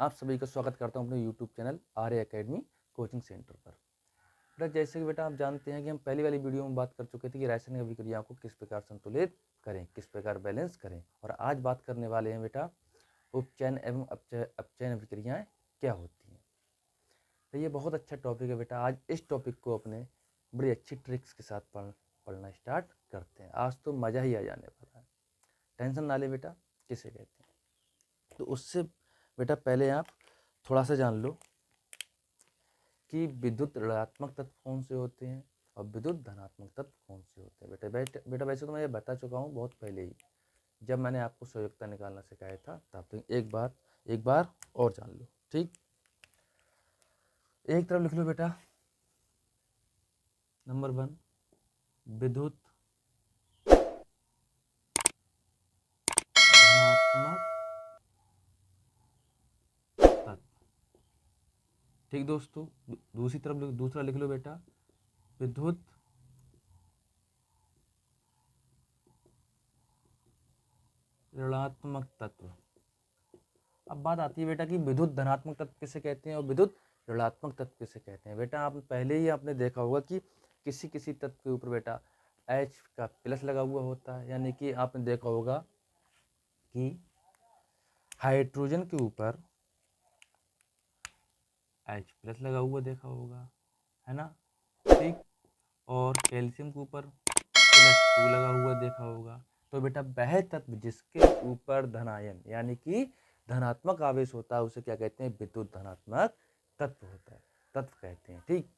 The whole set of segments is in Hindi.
आप सभी का स्वागत करता हूं अपने YouTube चैनल आर्य एकेडमी कोचिंग सेंटर पर। बेटा जैसे कि बेटा आप जानते हैं कि हम पहली वाली वीडियो में बात कर चुके थे कि रासायनिक अभिक्रियाओं को किस प्रकार संतुलित करें, किस प्रकार बैलेंस करें, और आज बात करने वाले हैं बेटा उपचयन एवं अपचयन अभिक्रियाएं क्या होती हैं। तो ये बहुत अच्छा टॉपिक है बेटा। आज इस टॉपिक को अपने बड़ी अच्छी ट्रिक्स के साथ पढ़ना स्टार्ट करते हैं। आज तो मज़ा ही आ जाने वाला है। टेंशन ना ले बेटा, किसे कहते हैं। तो उससे बेटा पहले आप थोड़ा सा जान लो कि विद्युत ऋणात्मक तत्व कौन से होते हैं और विद्युत धनात्मक तत्व कौन से होते हैं। बेटा वैसे तो मैं ये बता चुका हूँ बहुत पहले ही, जब मैंने आपको संयोजकता निकालना सिखाया था तब। तो एक बार और जान लो। ठीक, एक तरफ लिख लो बेटा, नंबर 1 विद्युत धनात्मक तत्व। ठीक दोस्तों, दूसरी तरफ दूसरा लिख लो बेटा, विद्युत ऋणात्मक तत्व। अब बात आती है बेटा कि विद्युत धनात्मक तत्व किसे कहते हैं और विद्युत ऋणात्मक तत्व किसे कहते हैं। बेटा आप पहले ही आपने देखा होगा कि किसी किसी तत्व के ऊपर बेटा H का प्लस लगा हुआ होता है, यानी कि आपने देखा होगा कि हाइड्रोजन के ऊपर H प्लस लगा हुआ देखा होगा, है ना। ठीक, और कैल्शियम के ऊपर +2 लगा हुआ देखा होगा। तो बेटा वह तत्व जिसके ऊपर धनायन यानी कि धनात्मक आवेश होता है उसे क्या कहते हैं, विद्युत धनात्मक तत्व होता है, तत्व कहते हैं। ठीक,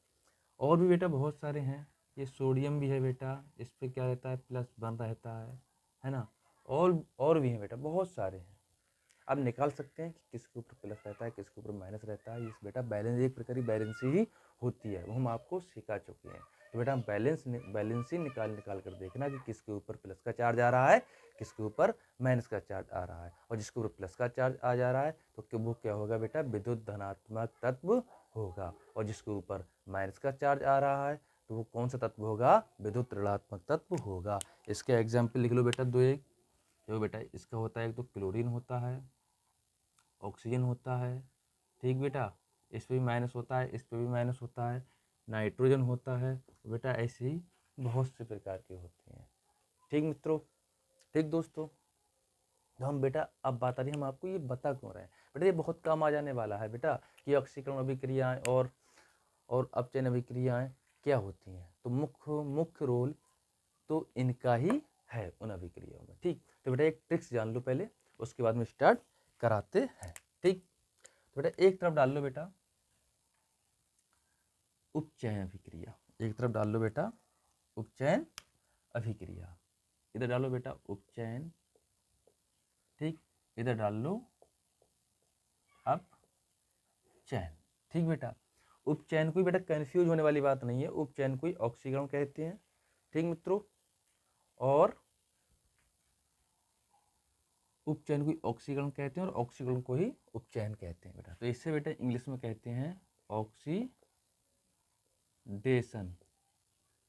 और भी बेटा बहुत सारे हैं। ये सोडियम भी है बेटा, इस पे क्या रहता है, +1 रहता है ना। और भी हैं बेटा, बहुत सारे हैं। आप निकाल सकते हैं कि किसके ऊपर प्लस रहता है, किसके ऊपर माइनस रहता है। इस बेटा बैलेंस एक प्रकार की बैलेंस ही होती है, वो हम आपको सिखा चुके हैं। तो बेटा बैलेंस ही निकाल कर देखना कि किसके ऊपर प्लस का चार्ज आ रहा है, किसके ऊपर माइनस का चार्ज आ रहा है। और जिसके ऊपर प्लस का चार्ज आ जा रहा है तो वो क्या होगा बेटा, विद्युत धनात्मक तत्व होगा। और जिसके ऊपर माइनस का चार्ज आ रहा है तो वो कौन सा तत्व होगा, विद्युत ऋणात्मक तत्व होगा। इसके एग्जाम्पल लिख लो बेटा, एक देखो बेटा, इसका होता है, एक तो क्लोरीन होता है, ऑक्सीजन होता है। ठीक बेटा, इस पे भी माइनस होता है, इस पे भी माइनस होता है, नाइट्रोजन होता है। बेटा ऐसे ही बहुत से प्रकार के होते हैं। ठीक मित्रों, ठीक दोस्तों, तो हम बेटा अब बात आ रही है, हम आपको ये बता क्यों रहे हैं बेटा, ये बहुत काम आ जाने वाला है बेटा कि ऑक्सीकरण अभिक्रियाएं और अपचयन अभिक्रियाएं क्या होती हैं। तो मुख्य रोल तो इनका ही है उन अभिक्रियाओं में। ठीक, तो बेटा एक ट्रिक्स जान लो पहले, उसके बाद में स्टार्ट कराते हैं। ठीक, तो बेटा एक तरफ डाल लो बेटा उपचयन अभिक्रिया, एक तरफ डाल लो बेटा उपचयन अभिक्रिया, इधर डालो बेटा उपचयन। ठीक, इधर डाल लो अपचयन। ठीक बेटा, उपचयन कोई बेटा कंफ्यूज होने वाली बात नहीं है, उपचयन कोई ऑक्सीकरण कहते हैं। ठीक मित्रों, और उपचयन को ऑक्सीकरण कहते हैं और ऑक्सीकरण को ही उपचयन कहते हैं बेटा। तो इससे बेटा इंग्लिश में कहते हैं ऑक्सीडेशन।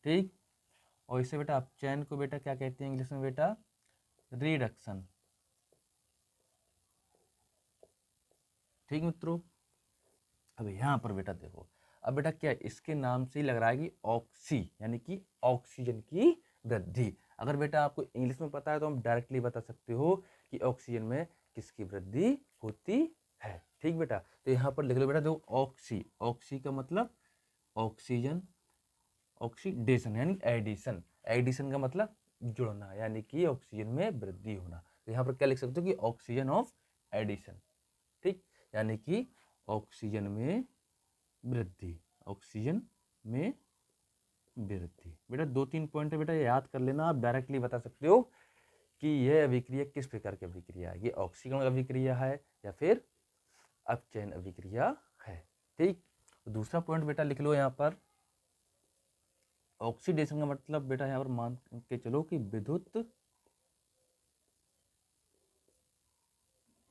ठीक, और इससे बेटा अपचयन को बेटा क्या कहते हैं इंग्लिश में बेटा, रिडक्शन। ठीक मित्रों, अब यहाँ पर बेटा देखो, अब बेटा क्या इसके नाम से ही लग रहा है कि ऑक्सी यानी कि ऑक्सीजन की वृद्धि। अगर बेटा आपको इंग्लिश में पता है तो हम डायरेक्टली बता सकते हो कि ऑक्सीजन में किसकी वृद्धि होती है। ठीक बेटा, तो यहाँ पर लिख लो बेटा, देखो ऑक्सी, ऑक्सी का मतलब ऑक्सीजन, ऑक्सीडेशन यानी एडिशन, एडिशन का मतलब जुड़ना यानी कि ऑक्सीजन में वृद्धि होना। तो यहाँ पर क्या लिख सकते हो कि ऑक्सीजन ऑफ एडिशन। ठीक, यानी कि ऑक्सीजन में वृद्धि, ऑक्सीजन में वृद्धि। बेटा 2-3 पॉइंट है बेटा, याद कर लेना। आप डायरेक्टली बता सकते हो कि यह अभिक्रिया किस प्रकार की अभिक्रिया है, ये ऑक्सीकरण अभिक्रिया है या फिर अपचयन अभिक्रिया है। ठीक, दूसरा पॉइंट बेटा लिख लो यहाँ पर, ऑक्सीडेशन का मतलब बेटा यहाँ पर मान के चलो कि विद्युत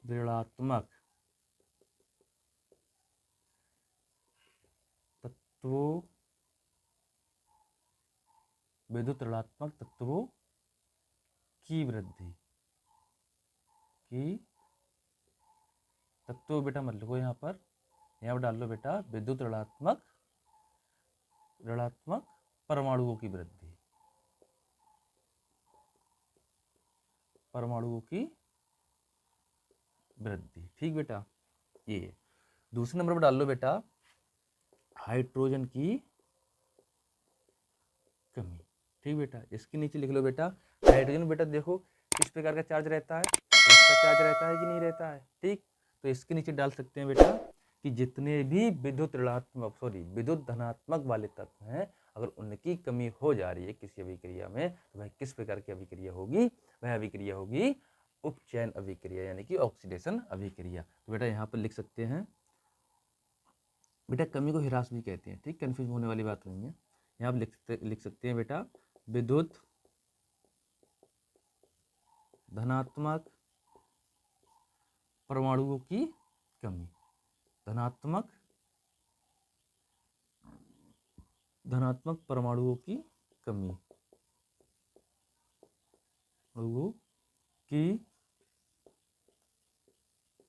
ऋणात्मक तत्वों, विद्युत ऋणात्मक तत्वों की वृद्धि, की तत्व बेटा मत लिखो यहाँ पर डाल लो बेटा विद्युत ऋणात्मक परमाणुओं की वृद्धि, परमाणुओं की वृद्धि। ठीक बेटा, ये दूसरे नंबर पर डाल लो बेटा हाइड्रोजन की कमी। ठीक बेटा, इसके नीचे लिख लो बेटा हाइड्रोजन बेटा देखो किस प्रकार का चार्ज रहता है, प्लस का चार्ज रहता है कि नहीं रहता है। ठीक, तो इसके नीचे डाल सकते हैं बेटा कि जितने भी विद्युत धनात्मक वाले तत्व हैं, अगर उनकी कमी हो जा रही है किसी अभिक्रिया में, तो वह किस प्रकार की अभिक्रिया होगी, वह अभिक्रिया होगी उपचयन अभिक्रिया यानी कि ऑक्सीडेशन अभिक्रिया। तो बेटा यहाँ पर लिख सकते हैं बेटा कमी को ह्रास भी कहते हैं। ठीक, कंफ्यूज होने वाली बात नहीं है। यहाँ पर लिख सकते हैं बेटा विद्युत धनात्मक परमाणुओं की कमी, धनात्मक परमाणुओं की कमी, परमाणुओं की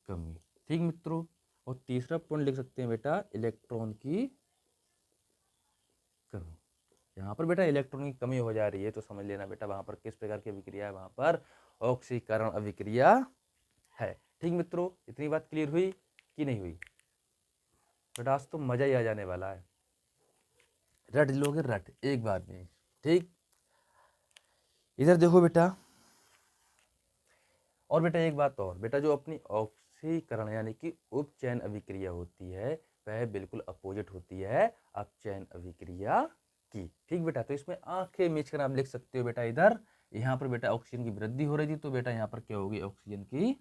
कमी। ठीक मित्रों, और तीसरा पॉइंट लिख सकते हैं बेटा इलेक्ट्रॉन की कमी। यहाँ पर बेटा इलेक्ट्रॉन की कमी हो जा रही है तो समझ लेना बेटा वहां पर किस प्रकार की अभिक्रिया है, वहां पर ऑक्सीकरण अभिक्रिया है। ठीक मित्रों, इतनी बात क्लियर हुई कि नहीं हुई बेटा? आज तो मजा ही आ जाने वाला है, रट लोगे रट एक बार में। ठीक, इधर देखो बेटा, और बेटा एक बात और बेटा, जो अपनी ऑक्सीकरण यानी कि उपचयन अभिक्रिया होती है वह बिल्कुल अपोजिट होती है अपचयन अभिक्रिया की। ठीक बेटा, तो इसमें आंखें मीच कर आप लिख सकते हो बेटा इधर, यहाँ पर बेटा ऑक्सीजन की वृद्धि हो रही थी तो बेटा यहाँ पर क्या होगी, ऑक्सीजन की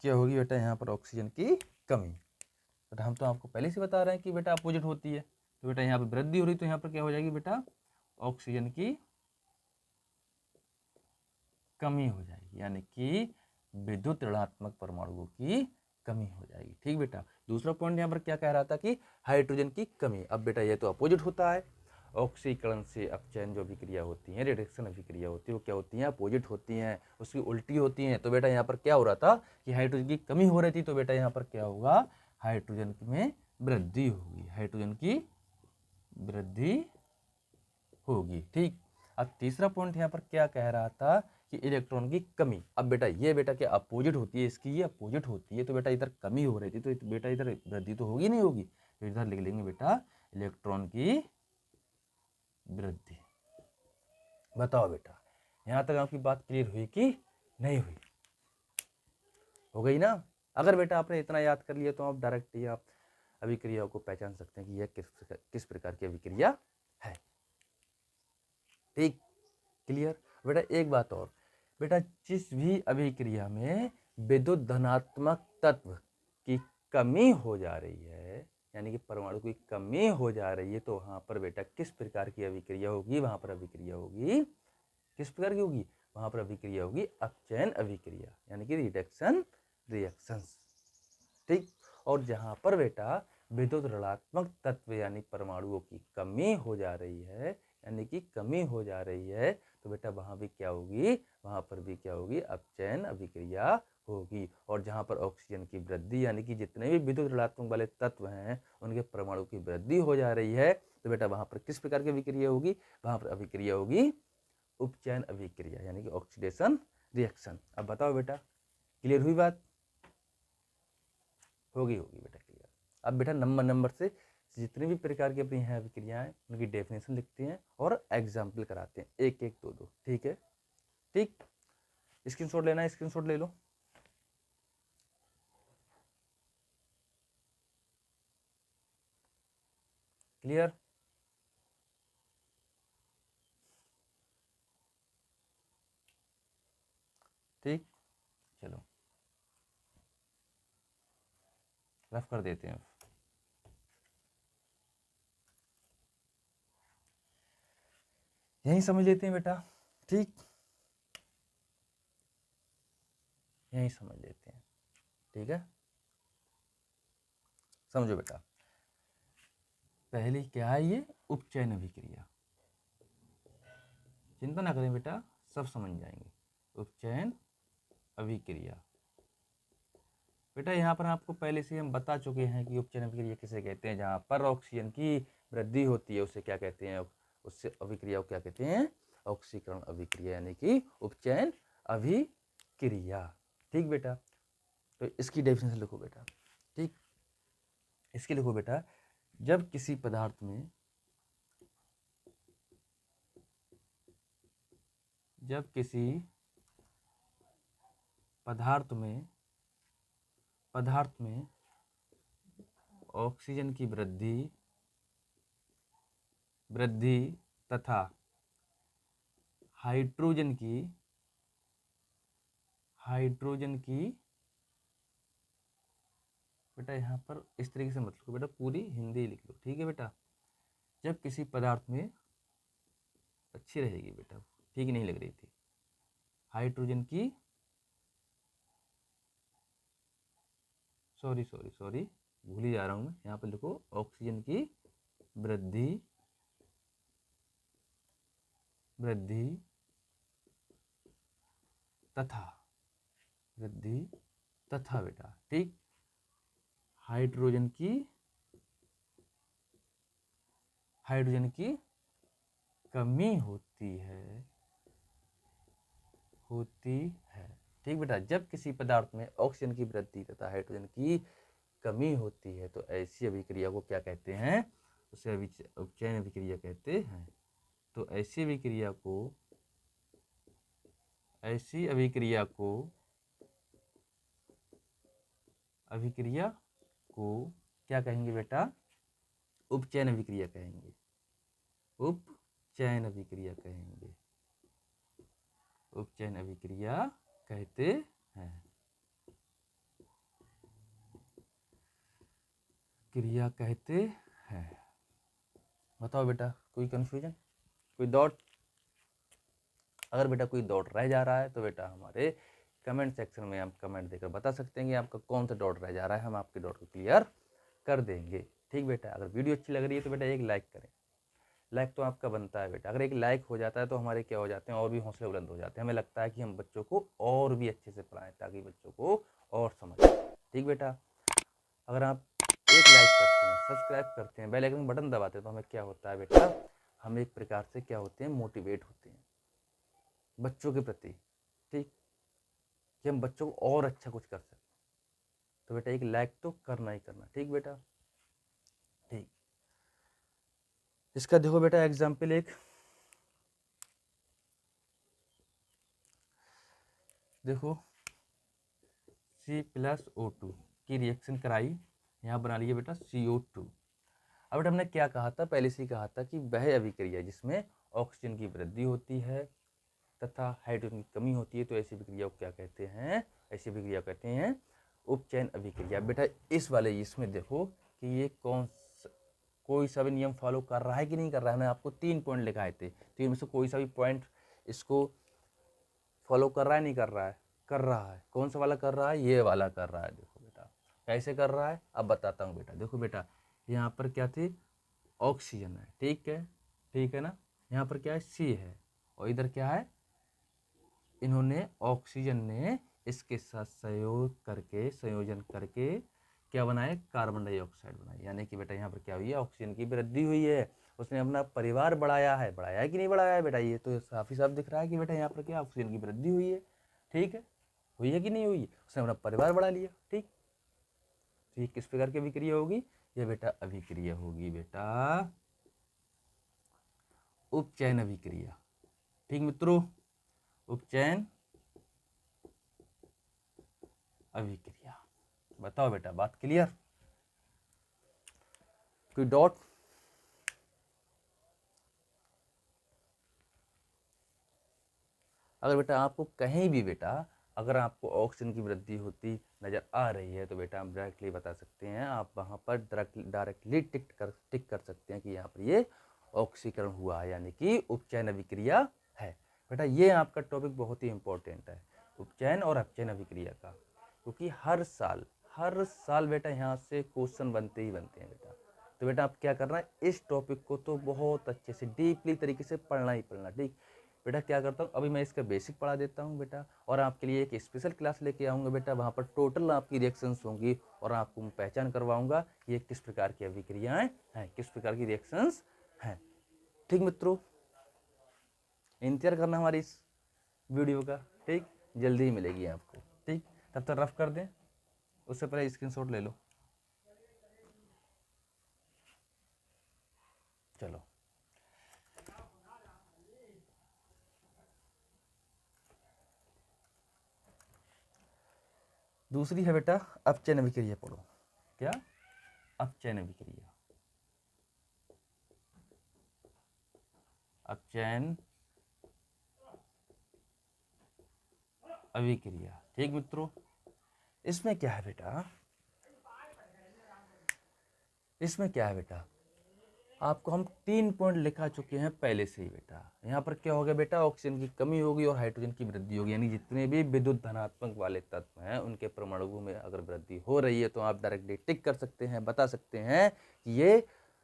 क्या होगी बेटा, यहाँ पर ऑक्सीजन की कमी। बेटा हम तो आपको पहले से बता रहे हैं कि बेटा अपोजिट होती है, तो बेटा यहाँ पर वृद्धि हो रही तो यहाँ पर क्या हो जाएगी बेटा, ऑक्सीजन की कमी हो जाएगी, यानी कि विद्युत ऋणात्मक परमाणुओं की कमी हो जाएगी। ठीक बेटा, दूसरा पॉइंट यहाँ पर क्या कह रहा था कि हाइड्रोजन की कमी। अब बेटा ये तो अपोजिट होता है, ऑक्सीकरण से अपचयन जो अभिक्रिया होती है, रिडक्शन अभिक्रिया होती है, वो क्या होती हैं, अपोजिट होती हैं, उसकी उल्टी होती हैं। तो बेटा यहाँ पर क्या हो रहा था कि हाइड्रोजन की कमी हो रही थी, तो बेटा यहाँ पर क्या होगा, हाइड्रोजन में वृद्धि होगी, हाइड्रोजन की वृद्धि होगी। ठीक, अब तीसरा पॉइंट यहाँ पर क्या कह रहा था कि इलेक्ट्रॉन की कमी। अब बेटा ये बेटा क्या अपोजिट होती है, इसकी ये अपोजिट होती है, तो बेटा इधर कमी हो रही थी तो बेटा इधर वृद्धि तो होगी नहीं होगी, तो इधर लिख लेंगे बेटा इलेक्ट्रॉन की वृद्धि। बताओ बेटा यहाँ तक आपकी बात क्लियर हुई कि नहीं हुई? हो गई ना? अगर बेटा आपने इतना याद कर लिया तो आप डायरेक्ट ही आप अभिक्रिया को पहचान सकते हैं कि यह किस प्रकार की अभिक्रिया है। ठीक, क्लियर बेटा? एक बात और बेटा, जिस भी अभिक्रिया में विद्युत धनात्मक तत्व की कमी हो जा रही है, यानी कि परमाणु की कमी हो जा रही है, तो वहां पर बेटा किस प्रकार की अभिक्रिया होगी, वहां पर अभिक्रिया होगी किस प्रकार की होगी, वहां पर अभिक्रिया होगी अपचयन अभिक्रिया यानी कि रिडक्शन रिएक्शंस। ठीक, और जहां पर बेटा विद्युत ऋणात्मक तत्व यानी परमाणुओं की कमी हो जा रही है, यानी कि कमी हो जा रही है, तो बेटा वहां भी क्या होगी, वहां पर भी क्या होगी, अपचयन अभिक्रिया होगी। और जहां पर ऑक्सीजन की वृद्धि यानी कि जितने भी विद्युत ऋणात्मक वाले तत्व हैं उनके परमाणु की वृद्धि हो जा रही है, तो बेटा वहां पर किस प्रकार की अभिक्रिया होगी, वहां पर अभिक्रिया होगी उपचयन अभिक्रिया यानी कि ऑक्सीडेशन रिएक्शन। अब बताओ बेटा क्लियर हुई बात? होगी बेटा क्लियर। अब बेटा नंबर से जितने भी प्रकार की अपनी हैं अभिक्रियाएं उनकी डेफिनेशन लिखते हैं और एग्जाम्पल कराते हैं, एक एक दो। ठीक है? ठीक, स्क्रीनशॉट लेना है, स्क्रीनशॉट ले लो। क्लियर? ठीक, चलो रफ कर देते हैं। यही समझ लेते हैं बेटा। ठीक, यही समझ लेते हैं। ठीक है, समझो बेटा। पहली क्या है, ये उपचयन अभिक्रिया। चिंता ना करें बेटा, सब समझ जाएंगे। उपचयन अभिक्रिया बेटा यहाँ पर आपको पहले से हम बता चुके हैं कि उपचयन अभिक्रिया किसे कहते हैं। जहाँ पर ऑक्सीजन की वृद्धि होती है उसे क्या कहते हैं, उससे अभिक्रिया को क्या कहते हैं, ऑक्सीकरण अभिक्रिया, यानी कि उपचयन अभिक्रिया। ठीक बेटा, तो इसकी डेफिनेशन लिखो बेटा। ठीक, इसकी लिखो बेटा, जब किसी पदार्थ में पदार्थ में ऑक्सीजन की वृद्धि तथा हाइड्रोजन की बेटा यहाँ पर इस तरीके से मत लिखो बेटा, पूरी हिंदी लिख लो। ठीक है बेटा, जब किसी पदार्थ में, अच्छी रहेगी बेटा, ठीक नहीं लग रही थी, हाइड्रोजन की, सॉरी भूल ही जा रहा हूँ मैं, यहाँ पर लिखो ऑक्सीजन की वृद्धि तथा बेटा, ठीक, हाइड्रोजन की कमी होती है। ठीक बेटा, जब किसी पदार्थ में ऑक्सीजन की वृद्धि तथा हाइड्रोजन की कमी होती है तो ऐसी अभिक्रिया को क्या कहते हैं, उसे उपचयन अभिक्रिया कहते हैं। तो ऐसी अभिक्रिया को क्या कहेंगे बेटा, उपचयन अभिक्रिया कहेंगे। उपचयन अभिक्रिया कहते हैं। क्रिया कहते हैं। बताओ बेटा, कोई कंफ्यूजन, कोई डाउट? अगर बेटा कोई डाउट रह जा रहा है तो बेटा हमारे कमेंट सेक्शन में आप कमेंट देकर बता सकते हैं कि आपका कौन सा डाउट रह जा रहा है, हम आपके डाउट को क्लियर कर देंगे। ठीक बेटा, अगर वीडियो अच्छी लग रही है तो बेटा एक लाइक करें, लाइक तो आपका बनता है बेटा। अगर एक लाइक हो जाता है तो हमारे क्या हो जाते हैं, और भी हौसले बुलंद हो जाते हैं। हमें लगता है कि हम बच्चों को और भी अच्छे से पढ़ाएं ताकि बच्चों को और समझ आए। ठीक बेटा, अगर आप एक लाइक करते हैं, सब्सक्राइब करते हैं, बेल आइकन बटन दबाते हैं तो हमें क्या होता है बेटा, हम एक प्रकार से क्या होते हैं, मोटिवेट होते हैं बच्चों के प्रति। ठीक, कि हम बच्चों को और अच्छा कुछ कर सकें। तो बेटा एक लाइक तो करना ही करना। ठीक बेटा, ठीक, इसका देखो बेटा एग्जाम्पल एक, देखो C+O2 की रिएक्शन कराई, यहाँ बना लिया बेटा CO2। अब बेटा हमने क्या कहा था, पहले से ही कहा था कि वह अभिक्रिया जिसमें ऑक्सीजन की वृद्धि होती है तथा हाइड्रोजन की कमी होती है तो ऐसी अभिक्रिया को क्या कहते हैं, ऐसी अभिक्रिया कहते हैं उपचयन अभिक्रिया। बेटा इस वाले इसमें देखो कि ये कोई सा भी नियम फॉलो कर रहा है कि नहीं कर रहा है। हमने आपको 3 पॉइंट लिखाए थे, तो इनमें से कोई सा भी पॉइंट इसको फॉलो कर रहा है, नहीं कर रहा है, कर रहा है। कौन सा वाला कर रहा है, ये वाला कर रहा है। देखो बेटा कैसे कर रहा है, अब बताता हूँ बेटा। देखो बेटा यहाँ पर क्या थी, ऑक्सीजन है, ठीक है ना, यहाँ पर क्या है, C है, और इधर क्या है, इन्होंने ऑक्सीजन ने इसके साथ संयोजन करके क्या बनाए, कार्बन डाइऑक्साइड बनाए। यानी कि बेटा यहाँ पर क्या हुई है, ऑक्सीजन की वृद्धि हुई है, उसने अपना परिवार बढ़ाया है कि नहीं बढ़ाया है बेटा, ये तो काफी साफ दिख रहा है कि बेटा यहाँ पर क्या ऑक्सीजन की वृद्धि हुई है। ठीक है, हुई है कि नहीं हुई, उसने अपना परिवार बढ़ा लिया। ठीक, तो ये किस प्रकार की अभिक्रिया होगी, ये बेटा अभिक्रिया होगी बेटा उपचयन अभिक्रिया। ठीक मित्रों, उपचयन अभिक्रिया। बताओ बेटा, बात क्लियर, कोई डॉट? अगर बेटा आपको कहीं भी बेटा अगर आपको ऑक्सीजन की वृद्धि होती नज़र आ रही है तो बेटा हम डायरेक्टली बता सकते हैं, आप वहाँ पर डायरेक्टली टिक कर सकते हैं कि यहाँ पर ये ऑक्सीकरण हुआ है, यानी कि उपचयन अभिक्रिया है। बेटा ये आपका टॉपिक बहुत ही इंपॉर्टेंट है, उपचयन और अपचयन अभिक्रिया का, क्योंकि हर साल बेटा यहाँ से क्वेश्चन बनते ही बनते हैं बेटा। तो बेटा आप क्या करना है, इस टॉपिक को तो बहुत अच्छे से डीपली तरीके से पढ़ना ही पढ़ना। ठीक, बेटा क्या करता हूँ, अभी मैं इसका बेसिक पढ़ा देता हूँ बेटा, और आपके लिए एक स्पेशल क्लास लेके आऊँगा बेटा, वहाँ पर टोटल आपकी रिएक्शंस होंगी और आपको मैं पहचान करवाऊँगा ये किस प्रकार की अभिक्रियाएँ हैं, किस प्रकार की रिएक्शंस हैं। ठीक मित्रों, इंतजार करना हमारी इस वीडियो का, ठीक, जल्दी ही मिलेगी आपको। ठीक, तब तक रफ कर दें, उससे पहले स्क्रीनशॉट ले लो। चलो, दूसरी है बेटा अपचयन अभिक्रिया, पढ़ो। क्या? अपचयन अभिक्रिया। अपचयन अभिक्रिया। ठीक मित्रों, इसमें क्या है बेटा, इसमें क्या है बेटा, आपको हम 3 पॉइंट लिखा चुके हैं पहले से ही बेटा। यहाँ पर क्या हो गया बेटा, ऑक्सीजन की कमी होगी और हाइड्रोजन की वृद्धि होगी, यानी जितने भी विद्युत धनात्मक वाले तत्व हैं उनके परमाणुओं में अगर वृद्धि हो रही है तो आप डायरेक्टली टिक कर सकते हैं, बता सकते हैं कि ये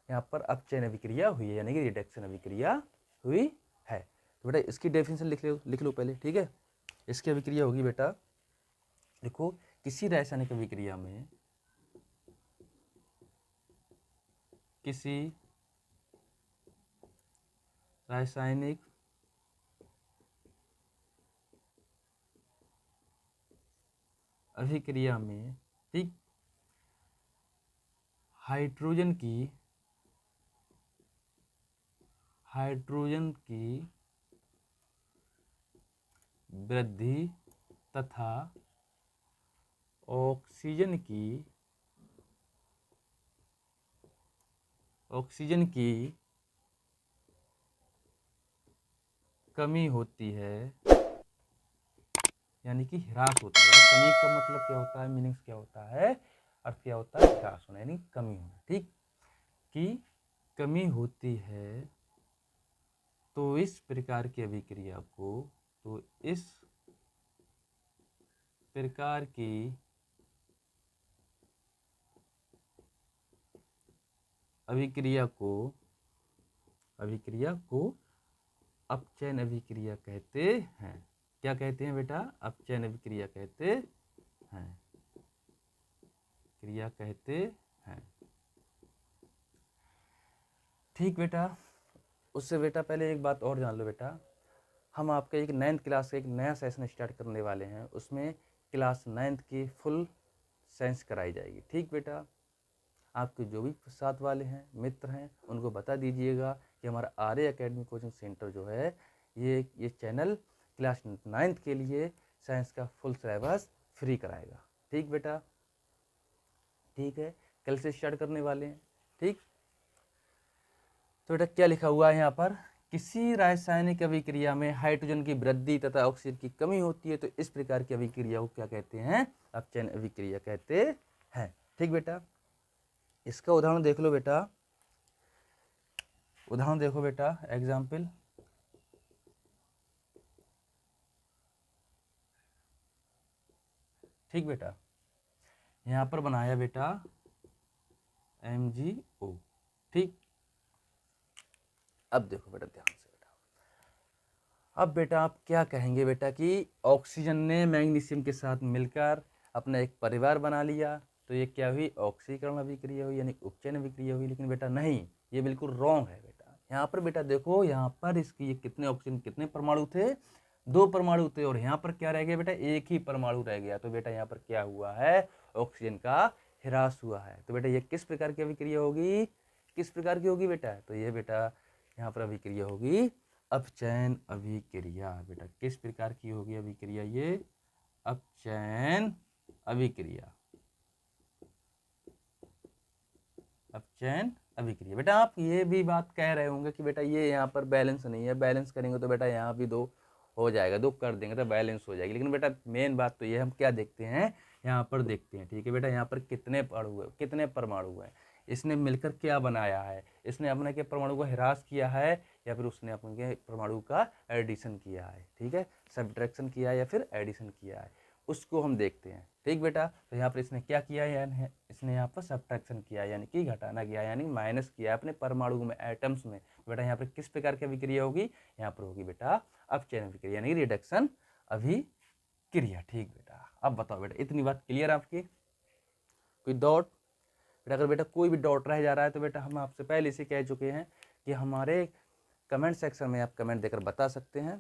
यहाँ पर अपचयन अभिक्रिया हुई है, यानी कि रिडक्शन अभिक्रिया हुई है। तो बेटा इसकी डेफिनेशन लिख लो पहले, ठीक है। इसकी अभिक्रिया होगी बेटा, देखो, किसी रासायनिक अभिक्रिया में, किसी रासायनिक अभिक्रिया में, ठीक, हाइड्रोजन की वृद्धि तथा ऑक्सीजन की कमी होती है, यानी कि ह्रास होता है। कमी का मतलब क्या होता है, मीनिंग्स क्या होता है, अर्थ क्या होता है, ह्रास होना यानी कमी होना। ठीक, कि कमी होती है, तो इस प्रकार की अभिक्रिया को, तो इस प्रकार की अभिक्रिया को अपचयन अभिक्रिया कहते हैं। क्या कहते हैं बेटा, अपचयन अभिक्रिया कहते हैं, क्रिया कहते हैं। ठीक बेटा, उससे बेटा पहले एक बात और जान लो बेटा, हम आपका एक 9th क्लास का एक नया सेशन स्टार्ट करने वाले हैं, उसमें क्लास 9th की फुल साइंस कराई जाएगी। ठीक बेटा, आपके जो भी साथ वाले हैं, मित्र हैं, उनको बता दीजिएगा कि हमारा आर्य एकेडमी कोचिंग सेंटर जो है, ये चैनल क्लास 9th के लिए साइंस का फुल सिलेबस फ्री कराएगा। ठीक बेटा, ठीक है, कल से स्टार्ट करने वाले हैं। ठीक, तो बेटा क्या लिखा हुआ है यहाँ पर, किसी रासायनिक अभिक्रिया में हाइड्रोजन की वृद्धि तथा ऑक्सीजन की कमी होती है, तो इस प्रकार की अभिक्रिया को क्या कहते हैं, अपचयन अभिक्रिया कहते हैं। ठीक बेटा, इसका उदाहरण देख लो बेटा, उदाहरण देखो बेटा, एग्जाम्पल, ठीक बेटा, यहाँ पर बनाया बेटा MgO। ठीक, अब देखो बेटा ध्यान से बेटा, अब बेटा आप क्या कहेंगे बेटा कि ऑक्सीजन ने मैग्नीशियम के साथ मिलकर अपना एक परिवार बना लिया, तो ये क्या हुई, ऑक्सीकरण अभिक्रिया हुई, यानी उपचयन अभिक्रिया हुई। लेकिन बेटा नहीं, ये बिल्कुल रॉन्ग है बेटा। यहाँ पर बेटा देखो, यहाँ पर इसकी कितने ऑक्सीजन, कितने परमाणु थे, 2 परमाणु थे, और यहाँ पर क्या रह गया बेटा, एक ही परमाणु रह गया। तो बेटा यहाँ पर क्या हुआ है, ऑक्सीजन का ह्रास हुआ है। तो बेटा ये किस प्रकार की अभिक्रिया होगी, किस प्रकार की होगी बेटा, तो ये बेटा यहाँ पर अभिक्रिया होगी अपचयन अभिक्रिया। बेटा किस प्रकार की होगी अभिक्रिया, ये अपचयन अभिक्रिया, अपचयन अभिक्रिया। बेटा आप ये भी बात कह रहे होंगे कि बेटा ये यहाँ पर बैलेंस नहीं है, बैलेंस करेंगे तो बेटा यहाँ भी 2 हो जाएगा, 2 कर देंगे तो बैलेंस हो जाएगी। लेकिन बेटा मेन बात तो ये हम क्या देखते हैं, यहाँ पर देखते हैं। ठीक है बेटा, यहाँ पर कितने परमाणु है, इसने मिलकर क्या बनाया है, इसने अपने के परमाणु का ह्रास किया है या फिर उसने अपने परमाणु का एडिशन किया है। ठीक है, सब्ट्रैक्शन किया है या फिर एडिशन किया है, उसको हम देखते हैं। ठीक बेटा, तो यहाँ पर इसने क्या किया, यानी इसने यहाँ पर सब्ट्रैक्शन किया, यानी कि घटाना किया, यानी माइनस किया अपने परमाणु में, एटम्स में। बेटा यहाँ पर किस प्रकार की अभिक्रिया होगी, यहाँ पर होगी बेटा अपचयन अभिक्रिया, यानी रिडक्शन अभिक्रिया। ठीक बेटा, अब बताओ बेटा, इतनी बात क्लियर आपकी? कोई डाउट बेटा? अगर बेटा कोई भी डाउट रह जा रहा है तो बेटा हम आपसे पहले से कह चुके हैं कि हमारे कमेंट सेक्शन में आप कमेंट देकर बता सकते हैं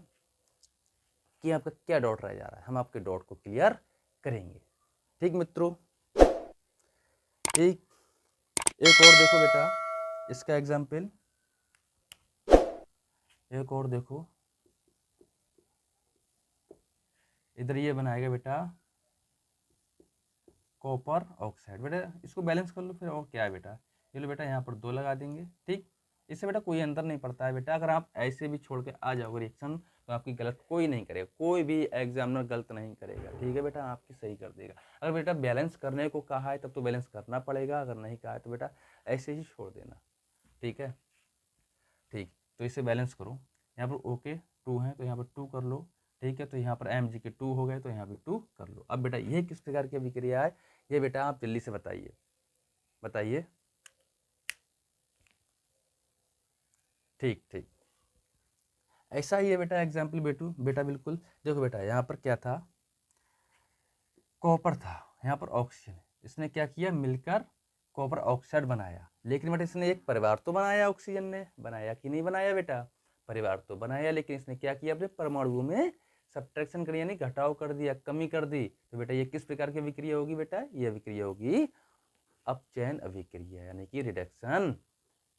कि आपका क्या डाउट रह जा रहा है, हम आपके डाउट को क्लियर करेंगे। ठीक मित्रों, ठीक, एक और देखो बेटा इसका एग्जाम्पल, एक और देखो, इधर ये बनाएगा बेटा कॉपर ऑक्साइड। बेटा इसको बैलेंस कर लो फिर, और क्या है बेटा, ये लो बेटा यहाँ पर 2 लगा देंगे। ठीक, इससे बेटा कोई अंतर नहीं पड़ता है बेटा, अगर आप ऐसे भी छोड़ के आ जाओगे रिएक्शन तो आपकी गलत कोई नहीं करेगा, कोई भी एग्जामिनर गलत नहीं करेगा। ठीक है बेटा, आपकी सही कर देगा। अगर बेटा बैलेंस करने को कहा है तब तो बैलेंस करना पड़ेगा, अगर नहीं कहा है तो बेटा ऐसे ही छोड़ देना। ठीक है, ठीक, तो इसे बैलेंस करो। यहाँ पर ओके 2 है तो यहाँ पर 2 कर लो। ठीक है, तो यहाँ पर एम जी के 2 हो गए तो यहाँ पर 2 कर लो। अब बेटा ये किस प्रकार की अभिक्रिया है, ये बेटा आप जल्दी से बताइए, बताइए। ठीक ठीक, ऐसा ही है बेटा एग्जाम्पल बेटा बिल्कुल। देखो बेटा यहाँ पर क्या था, कॉपर था, यहाँ पर ऑक्सीजन, इसने क्या किया, मिलकर कॉपर ऑक्साइड बनाया। लेकिन बेटा इसने एक परिवार तो बनाया, ऑक्सीजन ने बनाया कि नहीं बनाया बेटा, परिवार तो बनाया, लेकिन इसने क्या किया, अपने परमाणुओं में सब्ट्रैक्शन कर, यानी घटाव कर दिया, कमी कर दी। तो बेटा ये किस प्रकार की अभिक्रिया होगी बेटा, ये अभिक्रिया होगी अपचयन अभिक्रिया, यानी कि रिडक्शन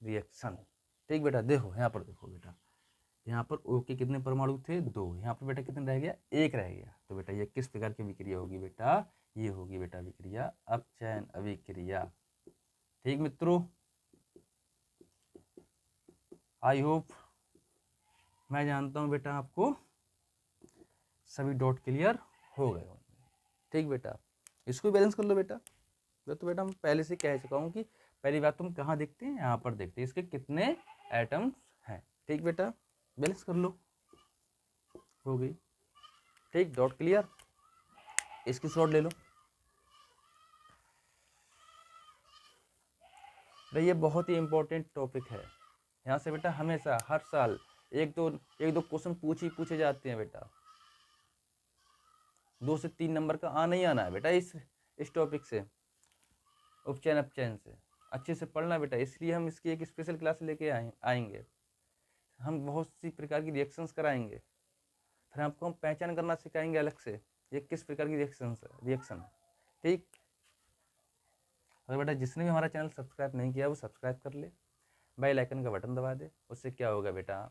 रिएक्शन। ठीक बेटा, देखो यहाँ पर देखो बेटा, यहाँ पर O के कितने परमाणु थे, 2, यहाँ पर बेटा कितने रह गया, 1 रह गया। तो बेटा ये किस प्रकार की अभिक्रिया होगी बेटा, ये होगी बेटा अभिक्रिया अपचयन अभिक्रिया। ठीक मित्रों, आई होप, मैं जानता हूँ बेटा आपको सभी डॉट क्लियर हो गए होंगे। ठीक बेटा, इसको बैलेंस कर लो बेटा। तो बेटा हम पहले से कह चुका हूँ कि पहली बात तुम कहाँ देखते हैं, यहाँ पर देखते हैं इसके कितने एटम्स हैं। ठीक बेटा, बैलेंस कर लो, हो गई। ठीक, डॉट क्लियर, इसकी शॉर्ट ले लो। ये बहुत ही इंपॉर्टेंट टॉपिक है, यहाँ से बेटा हमेशा हर साल एक दो क्वेश्चन पूछे जाते हैं बेटा, 2 से 3 नंबर का आना ही आना है बेटा इस टॉपिक से, उपचयन अपचयन से। अच्छे से पढ़ना बेटा, इसलिए हम इसकी एक स्पेशल क्लास लेके आएंगे। हम बहुत सी प्रकार की रिएक्शंस कराएंगे, फिर आपको हम पहचान करना सिखाएंगे अलग से, ये किस प्रकार की रिएक्शन है। ठीक, अगर बेटा जिसने भी हमारा चैनल सब्सक्राइब नहीं किया वो सब्सक्राइब कर ले, बेल आइकन का बटन दबा दे। उससे क्या होगा बेटा,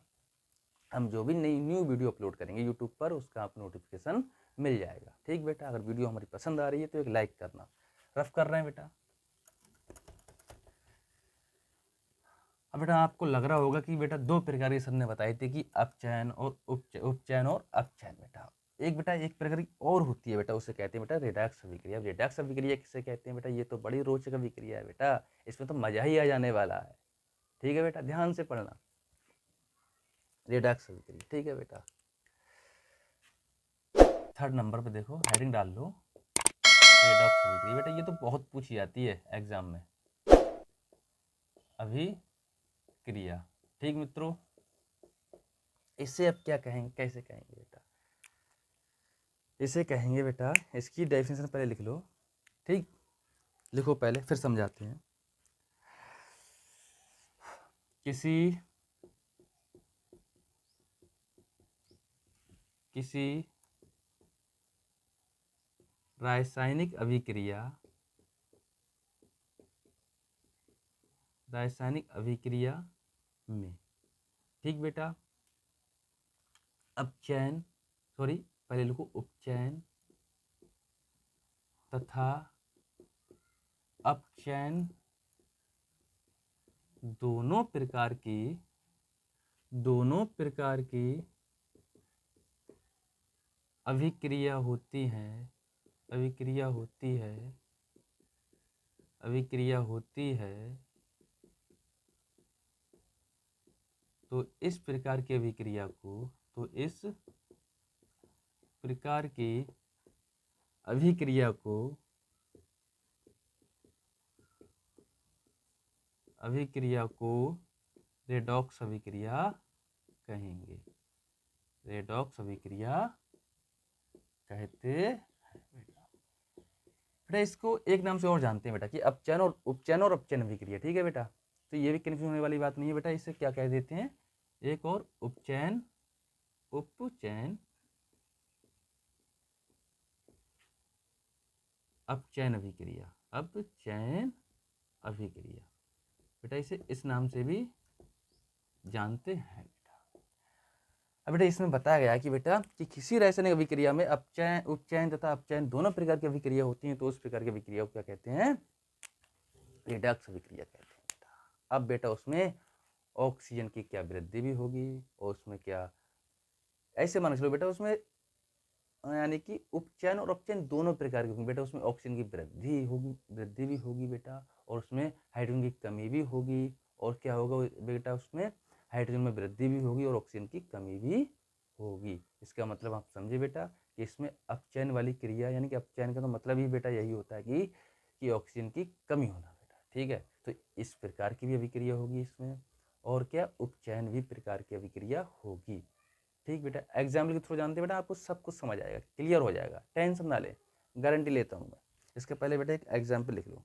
हम जो भी नई न्यू वीडियो अपलोड करेंगे यूट्यूब पर उसका आपको नोटिफिकेशन मिल जाएगा। ठीक बेटा, अगर वीडियो हमारी पसंद आ रही है तो एक लाइक करना। रफ कर रहे हैं बेटा। अब बेटा आपको लग रहा होगा कि बेटा 2 प्रकार की सर ने बताई थी कि अपचयन और उपचयन और अपचयन। बेटा एक प्रकार की और होती है बेटा, उसे कहते हैं बेटा रिडक्स अभिक्रिया। रिडक्स अभिक्रिया किसे कहते हैं बेटा, ये तो बड़ी रोचक अभिक्रिया है बेटा, इसमें तो मजा ही आ जाने वाला है। ठीक है बेटा, ध्यान से पढ़ना, रिडक्स अभिक्रिया। ठीक है बेटा, 3rd नंबर पे देखो, हेडिंग डाल लो रिडक्स अभिक्रिया। बेटा ये तो बहुत पूछी जाती है एग्जाम में, अभिक्रिया। ठीक मित्रों, इसे अब क्या कहेंगे, कैसे कहेंगे बेटा, इसे कहेंगे बेटा, इसकी डेफिनेशन पहले लिख लो। ठीक, लिखो पहले फिर समझाते हैं। किसी रासायनिक अभिक्रिया में, ठीक बेटा, अपचयन, सॉरी पहले लिखो उपचयन तथा अपचयन दोनों प्रकार की अभिक्रिया होती है तो इस प्रकार की अभिक्रिया को, अभिक्रिया को रेडॉक्स अभिक्रिया कहेंगे। रेडॉक्स अभिक्रिया कहते हैं बेटा। इसको एक नाम से और जानते हैं बेटा कि अपचयन और उपचयन और अपचयन अभिक्रिया। ठीक है बेटा, तो ये भी कंफ्यूज होने वाली बात नहीं है बेटा। इसे क्या कह देते हैं, एक और उपचयन, उपचयन, अपचयन अभिक्रिया, अपचयन अभिक्रिया बेटा। इसे इस नाम से भी जानते हैं बेटा। अब बेटा इसमें बताया गया कि बेटा कि किसी रासायनिक अभिक्रिया में अपचयन, उपचयन तथा अपचयन दोनों प्रकार की अभिक्रिया होती हैं, तो उस प्रकार की अभिक्रिया को क्या कहते हैं, रिडक्स अभिक्रिया कहते हैं बेटा। अब बेटा उसमें ऑक्सीजन की क्या वृद्धि भी होगी, और उसमें क्या, ऐसे मान चलो बेटा उसमें यानी कि उपचयन और अपचयन दोनों प्रकार के होंगे बेटा। उसमें ऑक्सीजन की वृद्धि भी होगी बेटा, और उसमें हाइड्रोजन की कमी भी होगी, और क्या होगा बेटा, उसमें हाइड्रोजन में वृद्धि भी होगी और ऑक्सीजन की कमी भी होगी। इसका मतलब आप समझे बेटा कि इसमें अपचयन वाली क्रिया, यानी कि अपचयन का तो मतलब ही बेटा यही होता है कि ऑक्सीजन की कमी होना बेटा। ठीक है, तो इस प्रकार की भी अभिक्रिया होगी इसमें, और क्या, उपचयन भी प्रकार की अभिक्रिया होगी। ठीक बेटा, एग्जाम्पल के थ्रू जानते बेटा आपको सब कुछ समझ आएगा, क्लियर हो जाएगा, टेंशन ना ले, गारंटी लेता हूँ मैं। इसके पहले बेटा एक एग्जाम्पल लिख लो।